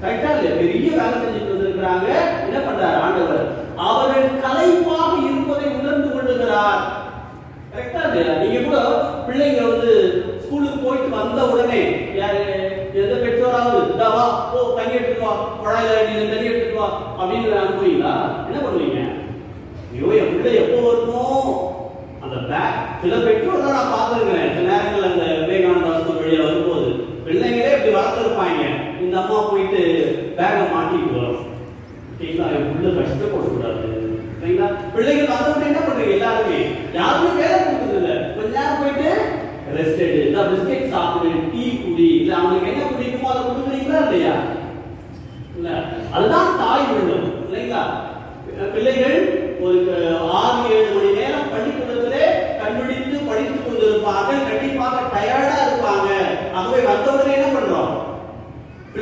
கரெக்டா இல்ல, பெரிய வேலை செஞ்சுட்டு வந்திருக்கிறாங்க. என்ன பண்றாரு ஆண்டவர்? அவர்கள் களைப்பாக இருப்பதை உணர்ந்து கொள்ளுகிறார். கரெக்டா இல்லையா? நீங்க கூட பிள்ளைங்க ஸ்கூலுக்கு போயிட்டு வந்த உடனே எந்த பெற்றோராவது வா போ தண்ணி எடுத்துட்டு வா, குழாயில நீங்க தண்ணி எடுத்துட்டு வா அப்படின்னு அனுப்புவீங்களா? என்ன பண்ணுவீங்க? ஐயோ என் பிள்ளை எப்போ வருமோ அந்த பேக். சில பெற்றோர் தான் நான் பார்த்துருக்கிறேன். சில நேரங்கள் அந்த விவேகானந்தா வழியா வரும்போது பிள்ளைங்களே இப்படி வளர்த்துருப்பாங்க. இந்த அம்மா போயிட்டு பேக்கை மாட்டிட்டு வரும். சரிங்களா? உள்ள கஷ்டப்படக்கூடாது. சரிங்களா? பிள்ளைங்க வந்தவங்க என்ன பண்றீங்க? எல்லாருமே யாருமே வேலை கொடுக்குறது இல்லை. கொஞ்ச நேரம் போயிட்டு ரெஸ்ட் எடு, இந்த பிஸ்கெட் சாப்பிடு, டீ குடி, இல்ல அவங்களுக்கு என்ன பிடிக்குமோ அதை கொடுக்குறீங்களா இல்லையா? இல்ல, அதுதான் தாய் உள்ளம். இல்லைங்களா? பிள்ளைகள் ஒரு 6-7 மணி நேரம் பள்ளிக்கூடத்திலே கண்டுபிடித்து படித்துக் கொண்டிருப்பார்கள். கண்டிப்பாக டயர்டா இருப்பாங்க. ஆகவே வந்தவரை என்ன பண்றோம்?